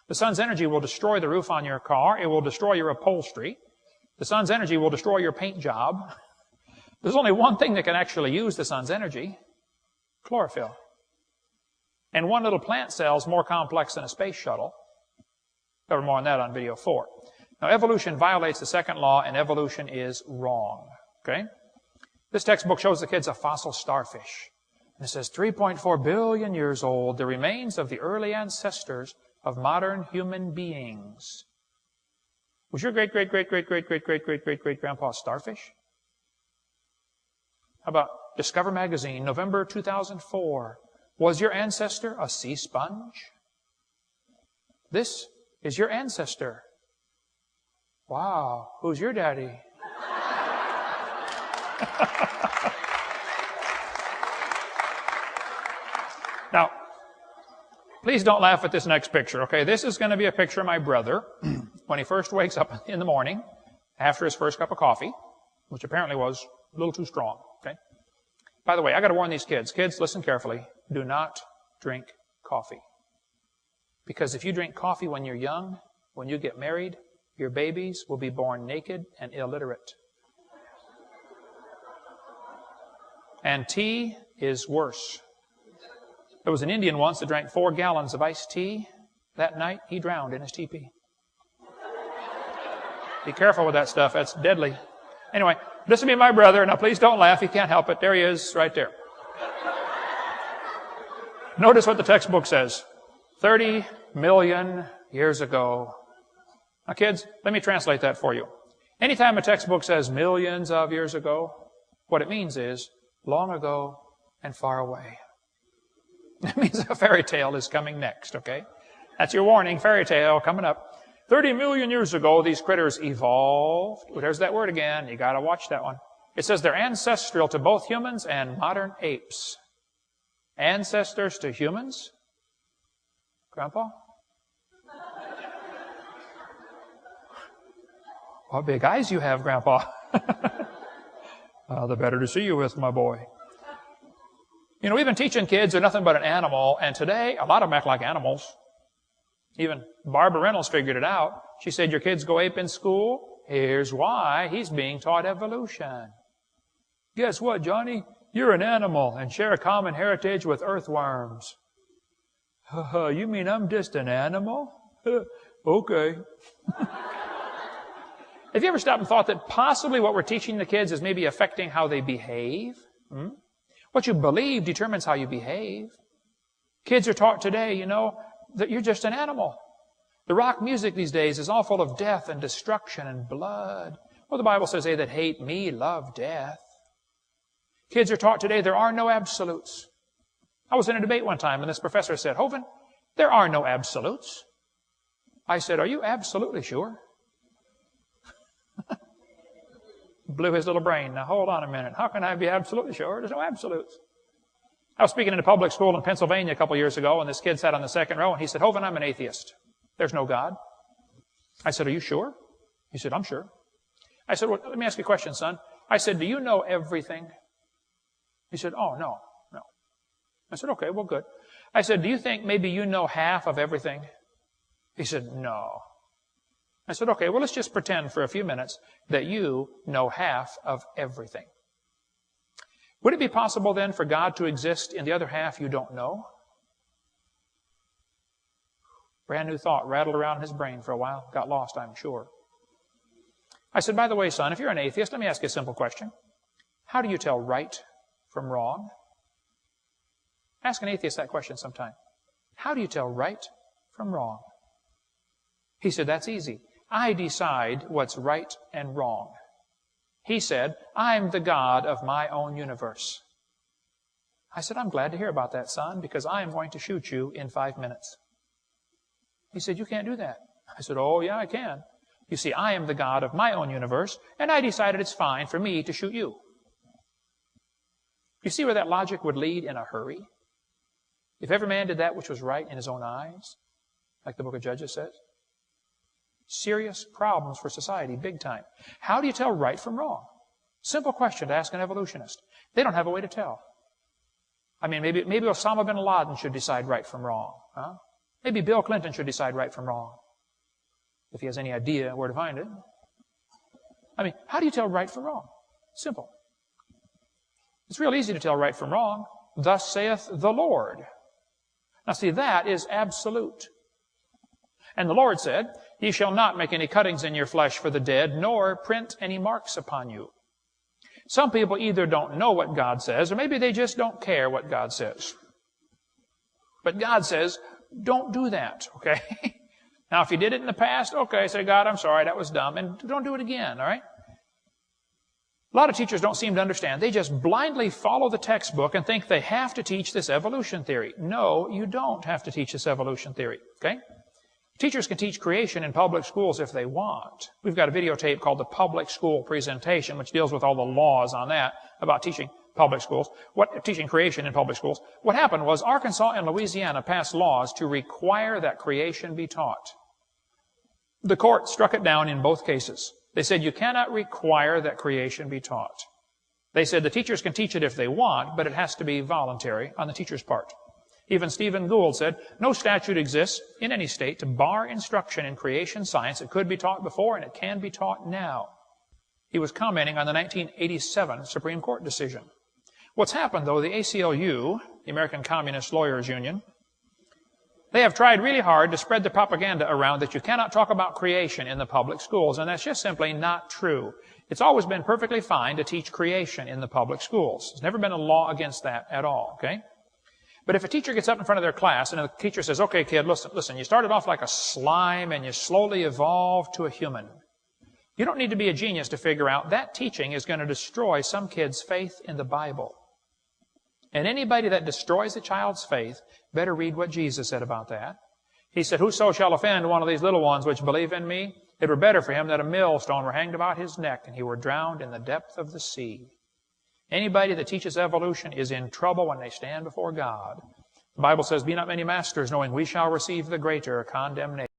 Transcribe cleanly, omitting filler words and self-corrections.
The sun's energy will destroy the roof on your car. It will destroy your upholstery. The sun's energy will destroy your paint job. There's only one thing that can actually use the sun's energy: chlorophyll. And one little plant cell is more complex than a space shuttle. Cover more on that on video 4. Now, evolution violates the second law, and evolution is wrong. Okay? This textbook shows the kids a fossil starfish. And it says 3.4 billion years old, the remains of the early ancestors of modern human beings. Was your great-great-great-great-great-great-great-great-great-great-grandpa a starfish? How about Discover Magazine, November 2004. Was your ancestor a sea sponge? This is your ancestor. Wow, who's your daddy? Now, please don't laugh at this next picture, okay? This is going to be a picture of my brother when he first wakes up in the morning after his first cup of coffee, which apparently was a little too strong, okay? By the way, I got to warn these kids. Kids, listen carefully. Do not drink coffee. Because if you drink coffee when you're young, when you get married, your babies will be born naked and illiterate. And tea is worse. There was an Indian once that drank 4 gallons of iced tea. That night, he drowned in his teepee. Be careful with that stuff. That's deadly. Anyway, this will be my brother. Now, please don't laugh. He can't help it. There he is, right there. Notice what the textbook says. 30 million years ago. Now, kids, let me translate that for you. Anytime a textbook says millions of years ago, what it means is long ago and far away. That means a fairy tale is coming next, okay? That's your warning, fairy tale coming up. 30 million years ago, these critters evolved. Well, there's that word again. You got to watch that one. It says they're ancestral to both humans and modern apes. Ancestors to humans? Grandpa? What big eyes you have, Grandpa. The better to see you with, my boy. You know, we've been teaching kids they're nothing but an animal, and today, a lot of them act like animals. Even Barbara Reynolds figured it out. She said, your kids go ape in school? Here's why. He's being taught evolution. Guess what, Johnny? You're an animal and share a common heritage with earthworms. You mean I'm just an animal? Okay. Have you ever stopped and thought that possibly what we're teaching the kids is maybe affecting how they behave? What you believe determines how you behave. Kids are taught today, you know, that you're just an animal. The rock music these days is all full of death and destruction and blood. Well, the Bible says, they that hate me love death. Kids are taught today there are no absolutes. I was in a debate one time and this professor said, Hovind, there are no absolutes. I said, are you absolutely sure? Blew his little brain. Now, hold on a minute. How can I be absolutely sure? There's no absolutes. I was speaking in a public school in Pennsylvania a couple years ago, and this kid sat on the second row, and he said, Hovind, I'm an atheist. There's no God. I said, are you sure? He said, I'm sure. I said, well, let me ask you a question, son. I said, do you know everything? He said, oh, no. I said, okay, well, good. I said, do you think maybe you know half of everything? He said, no. I said, okay, well, let's just pretend for a few minutes that you know half of everything. Would it be possible then for God to exist in the other half you don't know? Brand new thought rattled around in his brain for a while. Got lost, I'm sure. I said, by the way, son, if you're an atheist, let me ask you a simple question. How do you tell right from wrong? Ask an atheist that question sometime. How do you tell right from wrong? He said, that's easy. I decide what's right and wrong. He said, I'm the God of my own universe. I said, I'm glad to hear about that, son, because I am going to shoot you in 5 minutes. He said, you can't do that. I said, oh, yeah, I can. You see, I am the God of my own universe, and I decided it's fine for me to shoot you. You see where that logic would lead in a hurry? If every man did that which was right in his own eyes, like the book of Judges says, serious problems for society, big time. How do you tell right from wrong? Simple question to ask an evolutionist. They don't have a way to tell. I mean, maybe Osama bin Laden should decide right from wrong. Huh? Maybe Bill Clinton should decide right from wrong, if he has any idea where to find it. I mean, how do you tell right from wrong? Simple. It's real easy to tell right from wrong. Thus saith the Lord. Now see, that is absolute. And the Lord said, Ye shall not make any cuttings in your flesh for the dead, nor print any marks upon you. Some people either don't know what God says, or maybe they just don't care what God says. But God says, don't do that, okay? Now, if you did it in the past, okay, say, God, I'm sorry, that was dumb, and don't do it again, all right? A lot of teachers don't seem to understand. They just blindly follow the textbook and think they have to teach this evolution theory. No, you don't have to teach this evolution theory, okay? Teachers can teach creation in public schools if they want. We've got a videotape called the Public School Presentation, which deals with all the laws on that about teaching public schools, teaching creation in public schools. What happened was Arkansas and Louisiana passed laws to require that creation be taught. The court struck it down in both cases. They said you cannot require that creation be taught. They said the teachers can teach it if they want, but it has to be voluntary on the teacher's part. Even Stephen Gould said, no statute exists in any state to bar instruction in creation science. It could be taught before and it can be taught now. He was commenting on the 1987 Supreme Court decision. What's happened, though, the ACLU, the American Communist Lawyers Union, they have tried really hard to spread the propaganda around that you cannot talk about creation in the public schools, and that's just simply not true. It's always been perfectly fine to teach creation in the public schools. There's never been a law against that at all, okay? But if a teacher gets up in front of their class and the teacher says, okay, kid, listen, you started off like a slime and you slowly evolved to a human. You don't need to be a genius to figure out that teaching is going to destroy some kid's faith in the Bible. And anybody that destroys a child's faith better read what Jesus said about that. He said, whoso shall offend one of these little ones which believe in me, it were better for him that a millstone were hanged about his neck and he were drowned in the depth of the sea. Anybody that teaches evolution is in trouble when they stand before God. The Bible says, be not many masters, knowing we shall receive the greater condemnation.